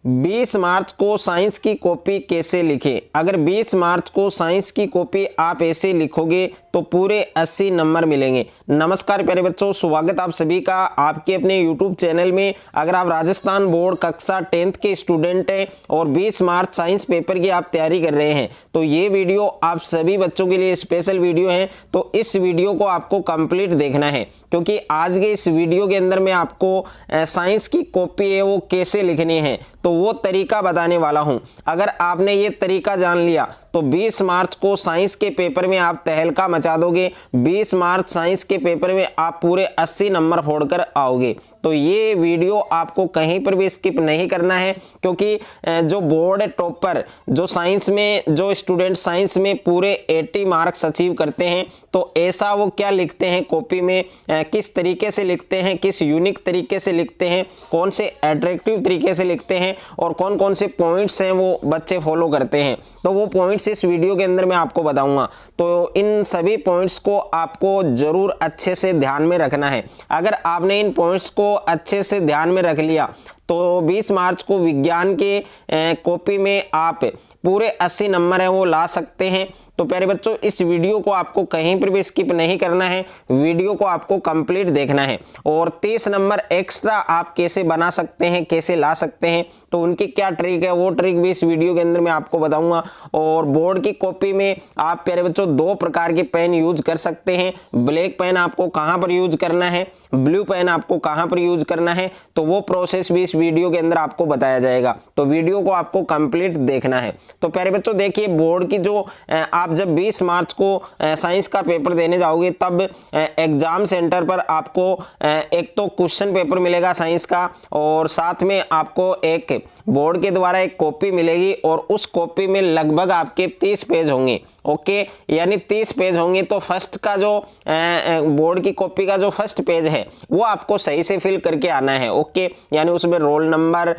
20 मार्च को साइंस की कॉपी कैसे लिखें। अगर 20 मार्च को साइंस की कॉपी आप ऐसे लिखोगे तो पूरे 80 नंबर मिलेंगे। नमस्कार प्यारे बच्चों, स्वागत आप सभी का आपके अपने YouTube चैनल में। अगर आप राजस्थान बोर्ड कक्षा 10th के स्टूडेंट हैं और 20 मार्च साइंस पेपर की आप तैयारी कर रहे हैं तो ये वीडियो आप सभी बच्चों के लिए स्पेशल वीडियो है। तो इस वीडियो को आपको कंप्लीट देखना है क्योंकि आज के इस वीडियो के अंदर मैं आपको साइंस की कॉपी है वो कैसे लिखनी है तो वो तरीका बताने वाला हूं। अगर आपने ये तरीका जान लिया तो 20 मार्च को साइंस के पेपर में आप तहलका मचा दोगे। 20 मार्च साइंस के पेपर में आप पूरे 80 नंबर फोड़कर आओगे। तो ये वीडियो आपको कहीं पर भी स्किप नहीं करना है क्योंकि जो बोर्ड टॉपर जो साइंस में जो स्टूडेंट साइंस में पूरे 80 मार्क्स अचीव करते हैं तो ऐसा वो क्या लिखते हैं कॉपी में, किस तरीके से लिखते हैं, किस यूनिक तरीके से लिखते हैं, कौन से अट्रैक्टिव तरीके से लिखते हैं और कौन कौन से पॉइंट्स हैं वो बच्चे फॉलो करते हैं। तो वो पॉइंट्स इस वीडियो के अंदर मैं आपको बताऊंगा। तो इन सभी पॉइंट्स को आपको जरूर अच्छे से ध्यान में रखना है। अगर आपने इन पॉइंट्स को अच्छे से ध्यान में रख लिया तो 20 मार्च को विज्ञान के कॉपी में आप पूरे 80 नंबर हैं वो ला सकते हैं। तो प्यारे बच्चों, इस वीडियो को आपको कहीं पर भी स्किप नहीं करना है, वीडियो को आपको कंप्लीट देखना है। और 30 नंबर एक्स्ट्रा आप कैसे बना सकते हैं, कैसे ला सकते हैं, तो उनकी क्या ट्रिक है वो ट्रिक भी इस वीडियो के अंदर मैं आपको बताऊंगा। और बोर्ड की कॉपी में आप प्यारे बच्चों 2 प्रकार के पेन यूज कर सकते हैं। ब्लैक पेन आपको कहाँ पर यूज करना है, ब्लू पेन आपको कहाँ पर यूज करना है, तो वो प्रोसेस भी इस वीडियो के अंदर आपको बताया जाएगा। तो वीडियो को आपको कंप्लीट देखना है। तो प्यारे बच्चों देखिए, बोर्ड की जो आप जब 20 मार्च को साइंस का पेपर देने जाओगे तब एग्जाम सेंटर पर आपको एक तो क्वेश्चन पेपर मिलेगा साइंस का और साथ में आपको एक बोर्ड के द्वारा एक कॉपी मिलेगी और उस कॉपी में लगभग आपके 30 पेज होंगे। ओके, यानी 30 पेज होंगे। तो फर्स्ट का जो बोर्ड की कॉपी का जो फर्स्ट पेज है वो आपको सही से फिल करके आना है। ओके, यानी उसमें रोल नंबर,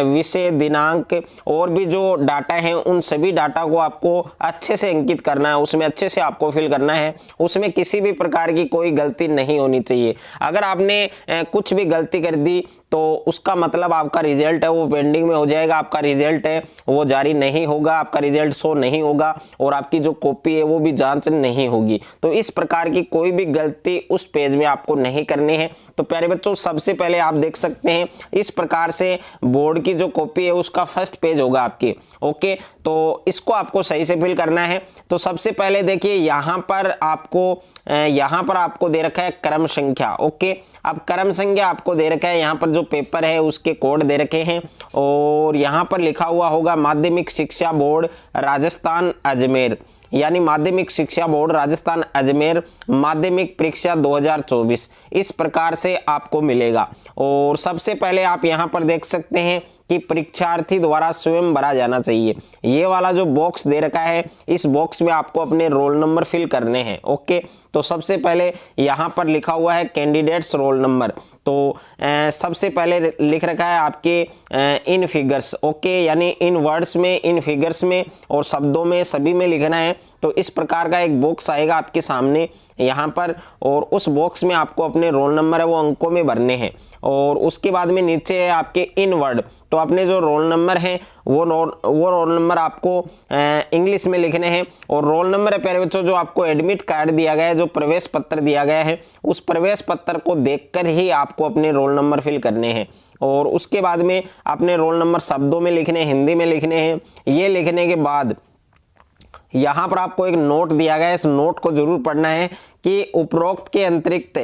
विषय, दिनांक और भी जो डाटा है उन सभी डाटा को आपको अच्छे से अंकित करना है, उसमें अच्छे से आपको फिल करना है। उसमें किसी भी प्रकार की कोई गलती नहीं होनी चाहिए। अगर आपने कुछ भी गलती कर दी तो उसका मतलब आपका रिजल्ट है वो पेंडिंग में हो जाएगा, आपका रिजल्ट है वो जारी नहीं होगा, आपका रिजल्ट शो नहीं होगा और आपकी जो कॉपी है वो भी जांच नहीं होगी। तो इस प्रकार की कोई भी गलती उस पेज में आपको नहीं करनी है। तो प्यारे बच्चों, सबसे पहले आप देख सकते हैं इस प्रकार से बोर्ड की जो कॉपी है उसका फर्स्ट पेज होगा आपकी। ओके, तो इसको आपको सही से फिल करना है। तो सबसे पहले देखिए यहाँ पर आपको दे रखा है क्रम संख्या। ओके, अब क्रम संख्या आपको दे रखा है, यहाँ पर जो पेपर है उसके कोड दे रखे हैं और यहाँ पर लिखा हुआ होगा माध्यमिक शिक्षा बोर्ड राजस्थान अजमेर, यानी माध्यमिक शिक्षा बोर्ड राजस्थान अजमेर माध्यमिक परीक्षा 2024 इस प्रकार से आपको मिलेगा। और सबसे पहले आप यहाँ पर देख सकते हैं कि परीक्षार्थी द्वारा स्वयं भरा जाना चाहिए। ये वाला जो बॉक्स दे रखा है इस बॉक्स में आपको अपने रोल नंबर फिल करने हैं। ओके, तो सबसे पहले यहाँ पर लिखा हुआ है कैंडिडेट्स रोल नंबर। तो सबसे पहले लिख रखा है आपके इन फिगर्स। ओके, यानी इन वर्ड्स में, इन फिगर्स में और शब्दों में सभी में लिखना है। तो इस प्रकार का एक बॉक्स आएगा आपके सामने यहाँ पर और उस बॉक्स में आपको अपने रोल नंबर है वो अंकों में भरने हैं। और उसके बाद में नीचे है आपके इन वर्ड, तो अपने जो रोल नंबर हैं वो रोल नंबर आपको इंग्लिश में लिखने हैं। और रोल नंबर है प्यारे बच्चों जो आपको एडमिट कार्ड दिया गया है, जो प्रवेश पत्र दिया गया है, उस प्रवेश पत्र को देखकर ही आपको अपने रोल नंबर फिल करने हैं। और उसके बाद में अपने रोल नंबर शब्दों में लिखने, हिंदी में लिखने हैं। ये लिखने के बाद यहाँ पर आपको एक नोट दिया गया है, इस नोट को जरूर पढ़ना है कि उपरोक्त के अतिरिक्त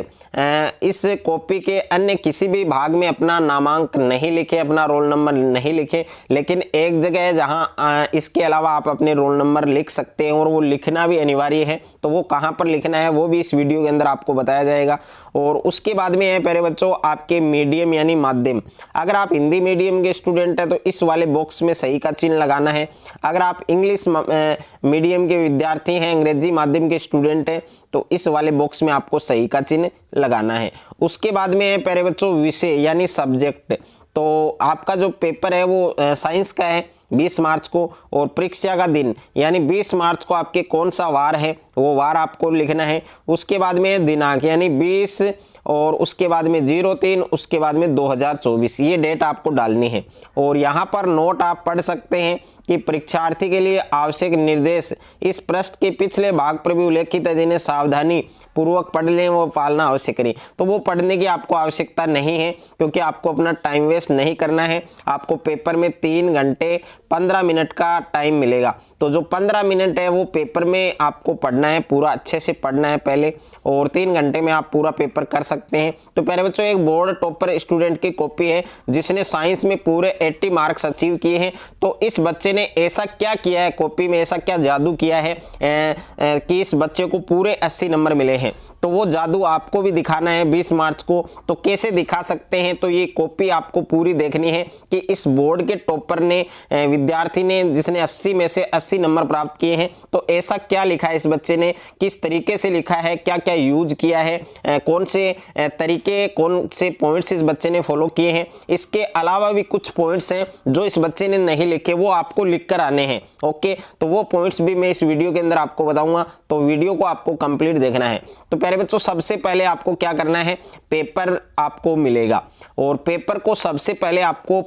इस कॉपी के अन्य किसी भी भाग में अपना नामांक नहीं लिखे, अपना रोल नंबर नहीं लिखे। लेकिन एक जगह है जहाँ इसके अलावा आप अपने रोल नंबर लिख सकते हैं और वो लिखना भी अनिवार्य है। तो वो कहाँ पर लिखना है वो भी इस वीडियो के अंदर आपको बताया जाएगा। और उसके बाद में है प्यारे बच्चों आपके मीडियम यानी माध्यम। अगर आप हिंदी मीडियम के स्टूडेंट हैं तो इस वाले बॉक्स में सही का चिन्ह लगाना है। अगर आप इंग्लिश मीडियम के विद्यार्थी हैं, अंग्रेजी माध्यम के स्टूडेंट हैं, तो इस वाले बॉक्स में आपको सही का चिन्ह लगाना है। उसके बाद में है प्यारे बच्चों विषय यानी सब्जेक्ट। तो आपका जो पेपर है वो साइंस का है 20 मार्च को, और परीक्षा का दिन यानी 20 मार्च को आपके कौन सा वार है वो वार आपको लिखना है। उसके बाद में दिनांक यानी 20 और उसके बाद में 03 उसके बाद में 2024 ये डेट आपको डालनी है। और यहाँ पर नोट आप पढ़ सकते हैं कि परीक्षार्थी के लिए आवश्यक निर्देश इस पृष्ठ के पिछले भाग पर भी उल्लेखित है, जिन्हें सावधानी पूर्वक पढ़ लें वो पालना अवश्य करें। तो वो पढ़ने की आपको आवश्यकता नहीं है क्योंकि आपको अपना टाइम वेस्ट नहीं करना है। आपको पेपर में 3 घंटे 15 मिनट का टाइम मिलेगा, तो जो 15 मिनट है वो पेपर में आपको पढ़ना है, पूरा अच्छे से पढ़ना है पहले, और 3 घंटे में आप पूरा पेपर कर सकते हैं। तो प्यारे बच्चों, एक बोर्ड टॉपर स्टूडेंट की कॉपी है जिसने साइंस में पूरे 80 मार्क्स अचीव किए हैं। तो इस बच्चे ने ऐसा क्या किया है, कॉपी में ऐसा क्या जादू किया है कि इस बच्चे को पूरे 80 नंबर मिले हैं। तो वो जादू आपको भी दिखाना है 20 मार्च को। तो कैसे दिखा सकते हैं, तो ये कॉपी आपको पूरी देखनी है कि इस बोर्ड के टॉपर ने विद्यार्थी ने जिसने 80 में से 80 नंबर प्राप्त किए हैं, तो ऐसा क्या लिखा है इस बच्चे ने, किस तरीके से लिखा है, क्या क्या यूज किया है, कौन से तरीके कौन से पॉइंट्स इस बच्चे ने फॉलो किए हैं। इसके अलावा भी कुछ पॉइंट्स हैं जो इस बच्चे ने नहीं लिखे, वो आपको लिख कर आने हैं। ओके, तो वो पॉइंट्स भी मैं इस वीडियो के अंदर आपको बताऊंगा, तो वीडियो को आपको कंप्लीट देखना है। तो प्यारे बच्चों, सबसे पहले आपको क्या करना है, पेपर आपको मिलेगा और पेपर को सबसे पहले आपको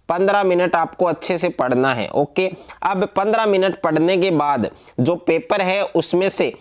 15 मिनट आपको अच्छे से पढ़ना है। ओके, अब 15 मिनट पढ़ने के बाद जो पेपर है उसमें से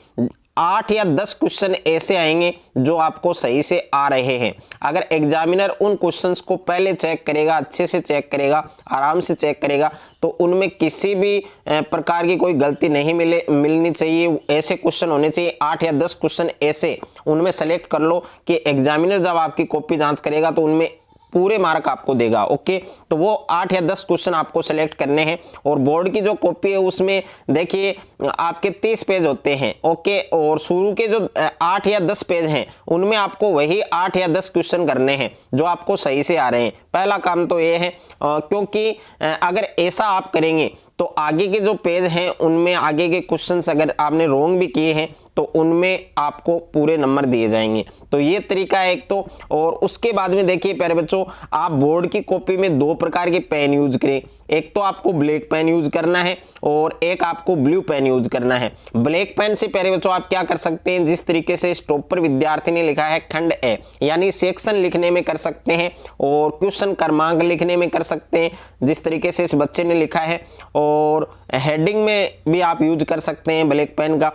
8 या 10 क्वेश्चन ऐसे आएंगे जो आपको सही से आ रहे हैं। अगर एग्जामिनर उन क्वेश्चंस को पहले चेक करेगा, अच्छे से चेक करेगा, आराम से चेक करेगा, तो उनमें किसी भी प्रकार की कोई गलती नहीं मिलनी चाहिए। ऐसे क्वेश्चन होने चाहिए, 8 या 10 क्वेश्चन ऐसे उनमें सेलेक्ट कर लो कि एग्जामिनर जब आपकी कॉपी जांच करेगा तो उनमें पूरे मार्क आपको देगा। ओके, तो वो 8 या 10 क्वेश्चन आपको सेलेक्ट करने हैं। और बोर्ड की जो कॉपी है उसमें देखिए आपके 30 पेज होते हैं। ओके, और शुरू के जो 8 या 10 पेज हैं उनमें आपको वही 8 या 10 क्वेश्चन करने हैं जो आपको सही से आ रहे हैं। पहला काम तो ये है, क्योंकि अगर ऐसा आप करेंगे तो आगे के जो पेज हैं उनमें आगे के क्वेश्चंस अगर आपने रॉन्ग भी किए हैं तो उनमें आपको पूरे नंबर दिए जाएंगे। तो ये तरीका है एक तो। और उसके बाद में देखिए प्यारे बच्चों, आप बोर्ड की कॉपी में 2 प्रकार के पेन यूज करें। एक तो आपको ब्लैक पेन यूज करना है और एक आपको ब्लू पेन यूज करना है। ब्लैक पेन से प्यारे बच्चों आप क्या कर सकते हैं, जिस तरीके से इस टॉपर विद्यार्थी ने लिखा है खंड ए, यानी सेक्शन लिखने में कर सकते हैं और क्वेश्चन क्रमांक लिखने में कर सकते हैं जिस तरीके से इस बच्चे ने लिखा है, और हेडिंग में भी आप यूज कर सकते हैं ब्लैक पेन का।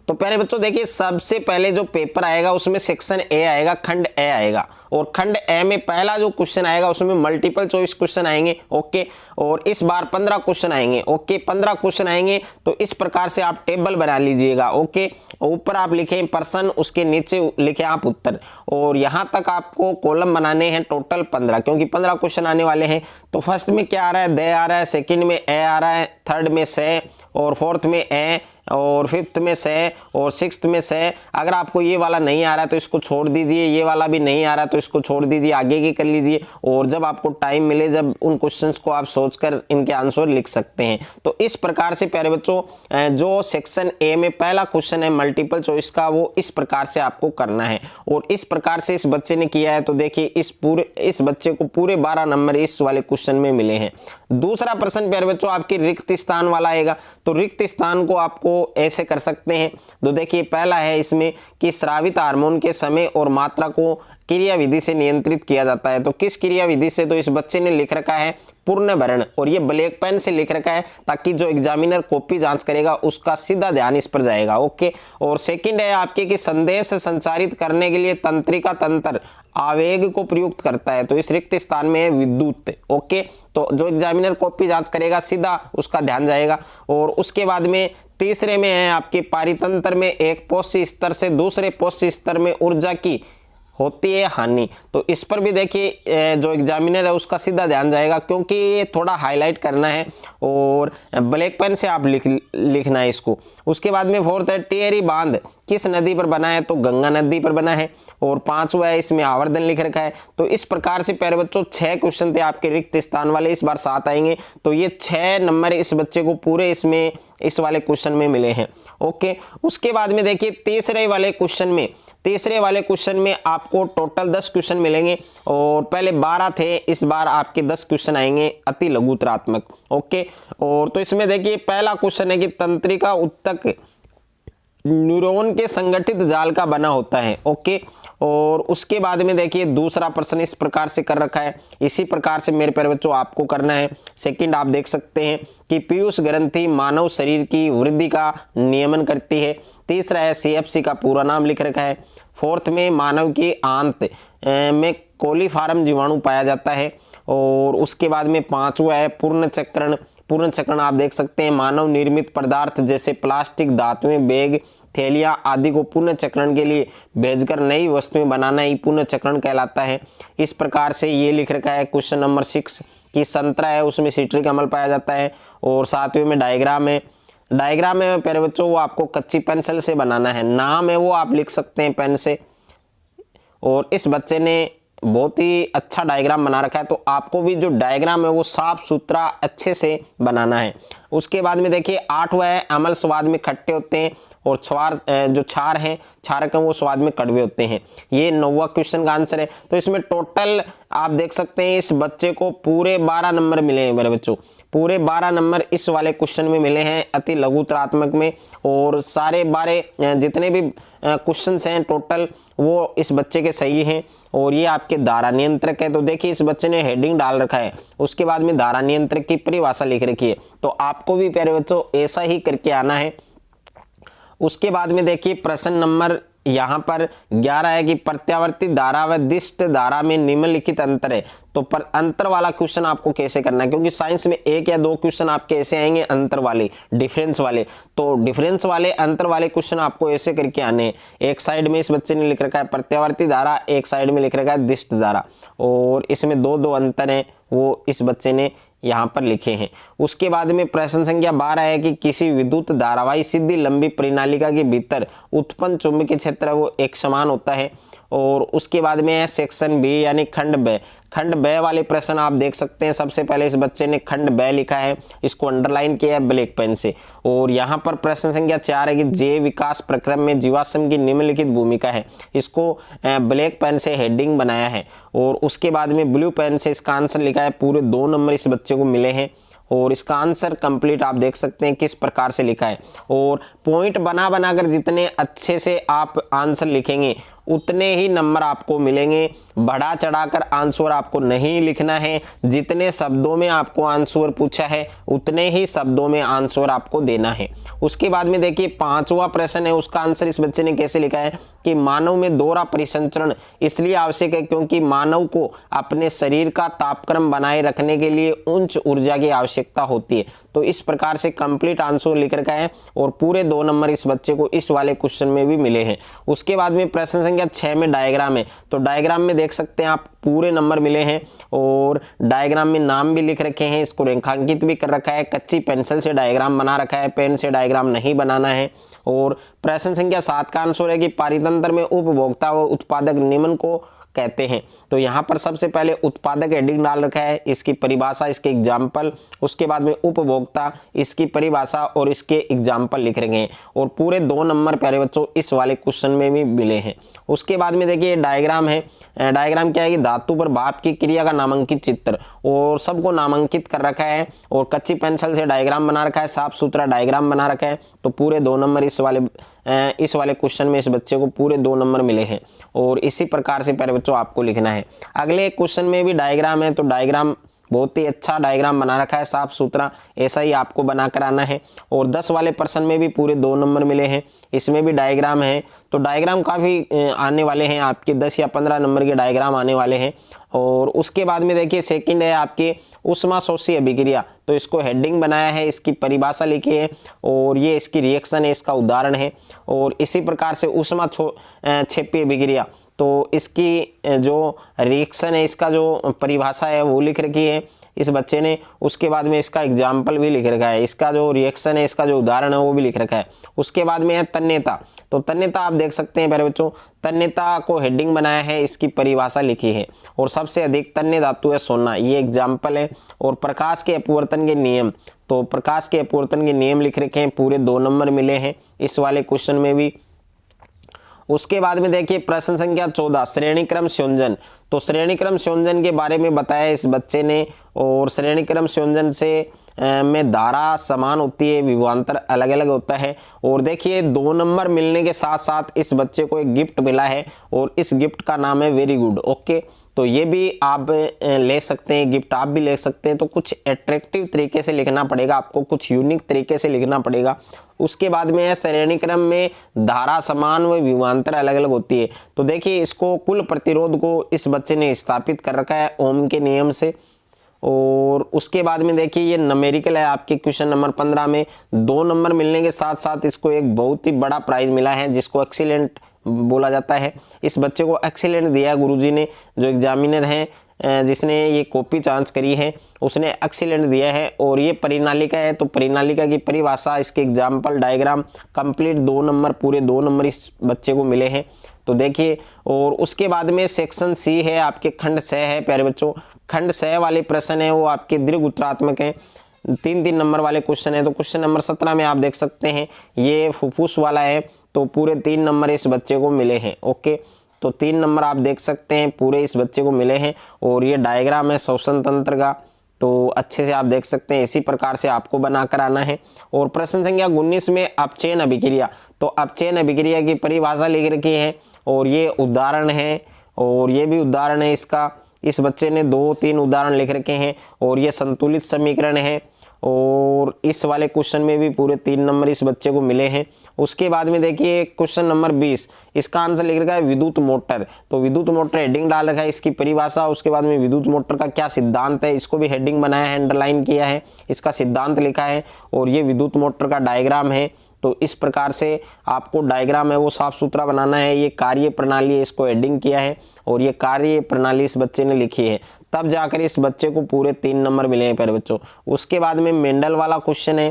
तो प्यारे बच्चों देखिए, सबसे पहले जो पेपर आएगा उसमें सेक्शन ए आएगा, खंड ए आएगा, और खंड ए में पहला जो क्वेश्चन आएगा उसमें मल्टीपल चॉइस क्वेश्चन आएंगे। ओके, और इस बार 15 क्वेश्चन आएंगे। ओके, 15 क्वेश्चन आएंगे, तो इस प्रकार से आप टेबल बना लीजिएगा। ओके, ऊपर आप लिखें प्रश्न, उसके नीचे लिखें आप उत्तर, और यहाँ तक आपको कॉलम बनाने हैं टोटल 15, क्योंकि 15 क्वेश्चन आने वाले हैं। तो फर्स्ट में क्या आ रहा है, दे आ रहा है, सेकंड में ए आ रहा है, थर्ड में से, और फोर्थ में ए, और फिफ्थ में से, और सिक्स्थ में से। अगर आपको ये वाला नहीं आ रहा है तो इसको छोड़ दीजिए, ये वाला भी नहीं आ रहा तो इसको छोड़ दीजिए, आगे की कर लीजिए। और जब आपको टाइम मिले जब उन क्वेश्चंस को आप सोचकर इनके आंसर लिख सकते हैं। तो इस प्रकार से प्यारे बच्चों, जो सेक्शन ए में पहला क्वेश्चन है मल्टीपल चॉइस का, वो इस प्रकार से आपको करना है। और इस प्रकार से इस बच्चे ने किया है। तो देखिए इस बच्चे को पूरे 12 नंबर इस वाले क्वेश्चन में मिले हैं। दूसरा प्रश्न प्यारे बच्चों आपके रिक्त स्थान वाला आएगा। तो रिक्त स्थान को आपको ऐसे कर सकते हैं। तो देखिए पहला है इसमें कि स्रावित हार्मोन के समय और मात्रा को क्रिया विधि से नियंत्रित किया जाता है। तो किस क्रिया विधि से, तो इस बच्चे ने लिख रखा है पूर्ण भरण, और ये ब्लैक पेन से लिख रखा है ताकि जो एग्जामिनर कॉपी जांच करेगा उसका सीधा ध्यान इस पर जाएगा। ओके, और सेकंड है आपके कि संदेश संचारित करने के लिए तंत्रिका तंत्र आवेग को प्रयुक्त करता है। तो इस रिक्त स्थान में है विद्युत। ओके, तो जो एग्जामिनर कॉपी जांच करेगा सीधा उसका ध्यान जाएगा। और उसके बाद में तीसरे में है आपके पारितंत्र में एक पोषी स्तर से दूसरे पोषी स्तर में ऊर्जा की होती है हानि। तो इस पर भी देखिए जो एग्जामिनर है उसका सीधा ध्यान जाएगा, क्योंकि ये थोड़ा हाईलाइट करना है और ब्लैक पेन से आप लिखना है इसको। उसके बाद में फोर्थ है टिहरी बांध किस नदी पर बना है, तो गंगा नदी पर बना है। और पांचवा है इसमें आवर्धन लिख रखा है। तो इस प्रकार से प्यारे बच्चों 6 क्वेश्चन थे आपके रिक्त स्थान वाले, इस बार 7 आएंगे। तो ये 6 नंबर इस बच्चे को पूरे इसमें इस वाले क्वेश्चन में मिले हैं। ओके, उसके बाद में देखिए तीसरे वाले क्वेश्चन में आपको टोटल 10 क्वेश्चन मिलेंगे और पहले 12 थे, इस बार आपके 10 क्वेश्चन आएंगे अति लघुतरात्मक। ओके, और तो इसमें देखिए पहला क्वेश्चन है कि तंत्रिका ऊतक न्यूरॉन के संगठित जाल का बना होता है। ओके, और उसके बाद में देखिए दूसरा प्रश्न इस प्रकार से कर रखा है, इसी प्रकार से मेरे प्यारे बच्चों आपको करना है। सेकंड आप देख सकते हैं कि पीयूष ग्रंथि मानव शरीर की वृद्धि का नियमन करती है। तीसरा है CFC का पूरा नाम लिख रखा है। फोर्थ में मानव की आंत में कोलीफार्म जीवाणु पाया जाता है। और उसके बाद में पांचवा है पूर्ण चक्रण आप देख सकते हैं मानव निर्मित पदार्थ जैसे प्लास्टिक, धातुएं, बैग, थैलियां आदि को पुनः चक्रण के लिए भेजकर नई वस्तुएं बनाना ही पुनः चक्रण कहलाता है। इस प्रकार से ये लिख रखा है क्वेश्चन नंबर 6 कि संतरा है उसमें सिट्रिक अम्ल पाया जाता है। और 7वें में डायग्राम है प्यारे बच्चों वो आपको कच्ची पेंसिल से बनाना है, नाम है वो आप लिख सकते हैं पेन से। और इस बच्चे ने बहुत ही अच्छा डायग्राम बना रखा है, तो आपको भी जो डायग्राम है वो साफ सुथरा अच्छे से बनाना है। उसके बाद में देखिए 8वां है अम्ल स्वाद में खट्टे होते हैं और क्षारक हैं वो स्वाद में कड़वे होते हैं। ये 9वां क्वेश्चन का आंसर है। तो इसमें टोटल आप देख सकते हैं इस बच्चे को पूरे 12 नंबर मिले हैं मेरे बच्चों, पूरे 12 नंबर इस वाले क्वेश्चन में मिले हैं अति लघुतरात्मक में। और सारे 12 जितने भी क्वेश्चन हैं टोटल वो इस बच्चे के सही हैं। और ये आपके धारा नियंत्रक है, तो देखिए इस बच्चे ने हेडिंग डाल रखा है, उसके बाद में धारा नियंत्रक की परिभाषा लिख रखी है। तो आपको भी प्यारे बच्चों ऐसा ही करके आना है। उसके बाद में देखिए प्रश्न नंबर यहाँ पर 11 है कि प्रत्यावर्ती धारा व दिष्ट धारा में निम्नलिखित अंतर है। तो पर अंतर वाला क्वेश्चन आपको कैसे करना है, क्योंकि साइंस में 1 या 2 क्वेश्चन आपके ऐसे आएंगे अंतर वाले, डिफरेंस वाले। तो डिफरेंस वाले अंतर वाले क्वेश्चन आपको ऐसे करके आने हैं। एक साइड में इस बच्चे ने लिख रखा है प्रत्यावर्ती धारा, एक साइड में लिख रखा है दिष्ट धारा, और इसमें 2 अंतर हैं वो इस बच्चे ने यहाँ पर लिखे हैं। उसके बाद में प्रश्न संख्या 12 है कि किसी विद्युत धारावाही सीधी लंबी परिनालिका के भीतर उत्पन्न चुंबकीय क्षेत्र वो एक समान होता है। और उसके बाद में है सेक्शन बी यानी खंड ब वाले प्रश्न आप देख सकते हैं। सबसे पहले इस बच्चे ने खंड ब लिखा है, इसको अंडरलाइन किया है ब्लैक पेन से। और यहाँ पर प्रश्न संख्या 4 है कि जैव विकास प्रक्रम में जीवाश्म की निम्नलिखित भूमिका है, इसको ब्लैक पेन से हेडिंग बनाया है। और उसके बाद में ब्लू पेन से इसका आंसर लिखा है। पूरे 2 नंबर इस बच्चे को मिले हैं। और इसका आंसर कंप्लीट आप देख सकते हैं किस प्रकार से लिखा है। और पॉइंट बनाकर जितने अच्छे से आप आंसर लिखेंगे उतने ही नंबर आपको मिलेंगे। बढ़ा चढ़ाकर आंसर आपको नहीं लिखना है, जितने शब्दों में आपको आंसर पूछा है उतने ही शब्दों में आंसर आपको देना है। उसके बाद में देखिए 5वां प्रश्न है, उसका आंसर इस बच्चे ने कैसे लिखा है कि मानव में दोहरा परिसंचरण इसलिए आवश्यक है क्योंकि मानव को अपने शरीर का तापक्रम बनाए रखने के लिए उच्च ऊर्जा की आवश्यकता होती है। तो इस प्रकार से कंप्लीट आंसर लिख रखा है और पूरे 2 नंबर इस बच्चे को इस वाले क्वेश्चन में भी मिले हैं। उसके बाद में प्रश्न संख्या 6 में डायग्राम है, तो डायग्राम में देख सकते हैं आप पूरे नंबर मिले हैं और डायग्राम में नाम भी लिख रखे हैं, इसको रेखांकित भी कर रखा है। कच्ची पेंसिल से डायग्राम बना रखा है, पेन से डायग्राम नहीं बनाना है। और प्रश्न संख्या 7 का आंसर है कि पारितंत्र में उपभोक्ता व उत्पादक निम्न को कहते हैं। तो यहाँ पर सबसे पहले उत्पादक हेडिंग डाल रखा है, इसकी परिभाषा, इसके एग्जाम्पल, उसके बाद में उपभोक्ता, इसकी परिभाषा और इसके एग्जाम्पल लिख रखे हैं। और पूरे 2 नंबर प्यारे बच्चों इस वाले क्वेश्चन में भी मिले हैं। उसके बाद में देखिए डायग्राम है, डायग्राम क्या है कि धातु पर भाप की क्रिया का नामांकित चित्र, और सबको नामांकित कर रखा है और कच्ची पेंसिल से डायग्राम बना रखा है, साफ सुथरा डायग्राम बना रखा है। तो पूरे 2 नंबर इस वाले क्वेश्चन में इस बच्चे को पूरे 2 नंबर मिले हैं। और इसी प्रकार से प्यारे बच्चों आपको लिखना है। अगले क्वेश्चन में भी डायग्राम है, तो डायग्राम बहुत ही अच्छा डायग्राम बना रखा है, साफ सुथरा, ऐसा ही आपको बना कर आना है। और 10 वाले प्रश्न में भी पूरे 2 नंबर मिले हैं, इसमें भी डायग्राम है। तो डायग्राम काफ़ी आने वाले हैं आपके, 10 या 15 नंबर के डायग्राम आने वाले हैं। और उसके बाद में देखिए सेकंड है आपके ऊष्माशोषी अभिक्रिया, तो इसको हेडिंग बनाया है, इसकी परिभाषा लिखी है और ये इसकी रिएक्शन है, इसका उदाहरण है। और इसी प्रकार से ऊष्मा क्षेपी अभिक्रिया, तो इसकी जो रिएक्शन है, इसका जो परिभाषा है वो लिख रखी है इस बच्चे ने। उसके बाद में इसका एग्जाम्पल भी लिख रखा है, इसका जो रिएक्शन है, इसका जो उदाहरण है वो भी लिख रखा है। उसके बाद में है तन्यता। तो तन्यता आप देख सकते हैं प्यारे बच्चों, तन्यता को हेडिंग बनाया है, इसकी परिभाषा लिखी है। और सबसे अधिक तन्य धातु है सोना, ये एग्जाम्पल है। और प्रकाश के अपवर्तन के नियम, तो प्रकाश के अपवर्तन के नियम लिख रखे हैं, पूरे 2 नंबर मिले हैं इस वाले क्वेश्चन में भी। उसके बाद में देखिए प्रश्न संख्या 14, श्रेणी क्रम संयोजन। तो श्रेणी क्रम संयोजन के बारे में बताया इस बच्चे ने। और श्रेणी क्रम संयोजन से में धारा समान होती है, विभवांतर अलग अलग होता है। और देखिए 2 नंबर मिलने के साथ साथ इस बच्चे को एक गिफ्ट मिला है और इस गिफ्ट का नाम है वेरी गुड। ओके, तो ये भी आप ले सकते हैं, गिफ्ट आप भी ले सकते हैं। तो कुछ अट्रैक्टिव तरीके से लिखना पड़ेगा आपको, कुछ यूनिक तरीके से लिखना पड़ेगा। उसके बाद में है श्रेणी क्रम में धारा समान व विभवांतर अलग अलग होती है। तो देखिए इसको कुल प्रतिरोध को इस बच्चे ने स्थापित कर रखा है ओम के नियम से। और उसके बाद में देखिए ये न्यूमेरिकल है आपके क्वेश्चन नंबर 15 में। 2 नंबर मिलने के साथ साथ इसको एक बहुत ही बड़ा प्राइज मिला है जिसको एक्सीलेंट बोला जाता है। इस बच्चे को एक्सीलेंट दिया गुरुजी ने, जो एग्जामिनर हैं जिसने ये कॉपी जांच करी है उसने एक्सीलेंट दिया है। और ये परिनालिका है, तो परिनालिका की परिभाषा, इसके एग्जाम्पल, डायग्राम कंप्लीट 2 नंबर, पूरे 2 नंबर इस बच्चे को मिले हैं। तो देखिए, और उसके बाद में सेक्शन सी है आपके, खंड 6 है प्यारे बच्चों। खंड 6 वाले प्रश्न है वो आपके दीर्घ उत्तरात्मक हैं, 3-3 नंबर वाले क्वेश्चन है। तो क्वेश्चन नंबर 17 में आप देख सकते हैं ये फुफ्फुस वाला है, तो पूरे 3 नंबर इस बच्चे को मिले हैं। ओके, तो 3 नंबर आप देख सकते हैं पूरे इस बच्चे को मिले हैं। और ये डायग्राम है श्वसन तंत्र का, तो अच्छे से आप देख सकते हैं, इसी प्रकार से आपको बनाकर आना है। और प्रश्न संख्या 19 में अपचयन अभिक्रिया, तो अपचयन अभिक्रिया की परिभाषा लिख रखी है और ये उदाहरण है, और ये भी उदाहरण है इसका। इस बच्चे ने 2-3 उदाहरण लिख रखे हैं। और ये संतुलित समीकरण है। और इस वाले क्वेश्चन में भी पूरे 3 नंबर इस बच्चे को मिले हैं। उसके बाद में देखिए क्वेश्चन नंबर 20, इसका आंसर लिख रखा है विद्युत मोटर। तो विद्युत मोटर हेडिंग डाल रखा है, इसकी परिभाषा। उसके बाद में विद्युत मोटर का क्या सिद्धांत है, इसको भी हेडिंग बनाया है, अंडरलाइन किया है, इसका सिद्धांत लिखा है। और ये विद्युत मोटर का डायग्राम है। तो इस प्रकार से आपको डायग्राम है वो साफ सुथरा बनाना है। ये कार्य प्रणाली है, इसको हेडिंग किया है और ये कार्य प्रणाली इस बच्चे ने लिखी है, तब जाकर इस बच्चे को पूरे 3 नंबर मिले हैं प्यारे बच्चों। उसके बाद में मेंडल वाला क्वेश्चन है,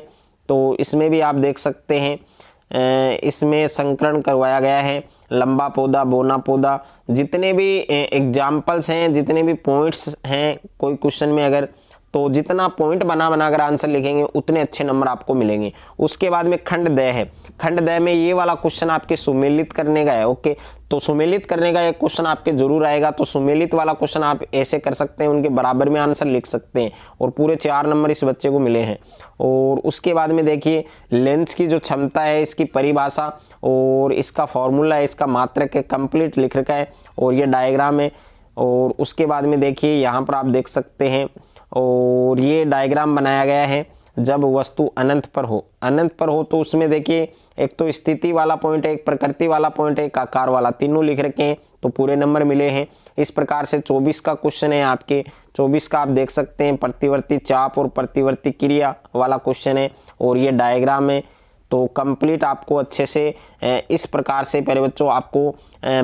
तो इसमें भी आप देख सकते हैं इसमें संकरण करवाया गया है, लंबा पौधा, बोना पौधा, जितने भी एग्जाम्पल्स हैं, जितने भी पॉइंट्स हैं कोई क्वेश्चन में, अगर तो जितना पॉइंट बना कर आंसर लिखेंगे उतने अच्छे नंबर आपको मिलेंगे। उसके बाद में खंड द है, खंड द में ये वाला क्वेश्चन आपके सुमेलित करने का है। ओके, तो सुमेलित करने का एक क्वेश्चन आपके जरूर आएगा। तो सुमेलित वाला क्वेश्चन आप ऐसे कर सकते हैं, उनके बराबर में आंसर लिख सकते हैं। और पूरे 4 नंबर इस बच्चे को मिले हैं। और उसके बाद में देखिए लेंस की जो क्षमता है, इसकी परिभाषा और इसका फॉर्मूला है, इसका मात्रक है, कंप्लीट लिख रखा है। और ये डायग्राम है। और उसके बाद में देखिए यहाँ पर आप देख सकते हैं, और ये डायग्राम बनाया गया है जब वस्तु अनंत पर हो। अनंत पर हो तो उसमें देखिए एक तो स्थिति वाला पॉइंट है, एक प्रकृति वाला पॉइंट है, एक आकार वाला, तीनों लिख रखे हैं, तो पूरे नंबर मिले हैं। इस प्रकार से 24 का क्वेश्चन है आपके, 24 का आप देख सकते हैं प्रतिवर्ती चाप और प्रतिवर्ती क्रिया वाला क्वेश्चन है। और ये डायग्राम है। तो कंप्लीट आपको अच्छे से इस प्रकार से प्यारे बच्चों आपको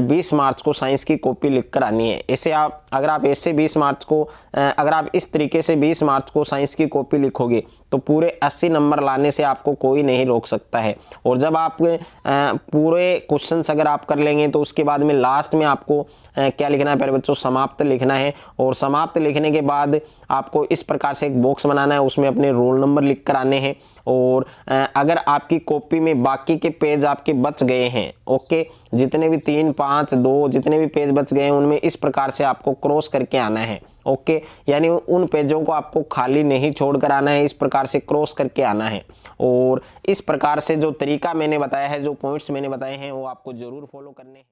20 मार्च को साइंस की कॉपी लिख कर आनी है। ऐसे आप अगर आप ऐसे 20 मार्च को अगर आप इस तरीके से 20 मार्च को साइंस की कॉपी लिखोगे तो पूरे 80 नंबर लाने से आपको कोई नहीं रोक सकता है। और जब आप पूरे क्वेश्चंस अगर आप कर लेंगे तो उसके बाद में लास्ट में आपको क्या लिखना है प्यारे बच्चों, समाप्त लिखना है। और समाप्त लिखने के बाद आपको इस प्रकार से एक बॉक्स बनाना है, उसमें अपने रोल नंबर लिख कर आने हैं। और अगर आपकी कॉपी में बाकी के पेज आपके बच गए हैं, ओके, जितने भी 3, 5, 2 जितने भी पेज बच गए हैं उनमें इस प्रकार से आपको क्रॉस करके आना है। ओके, यानी उन पेजों को आपको खाली नहीं छोड़कर आना है, इस प्रकार से क्रॉस करके आना है। और इस प्रकार से जो तरीका मैंने बताया है, जो पॉइंट्स मैंने बताए हैं, वो आपको जरूर फॉलो करने हैं।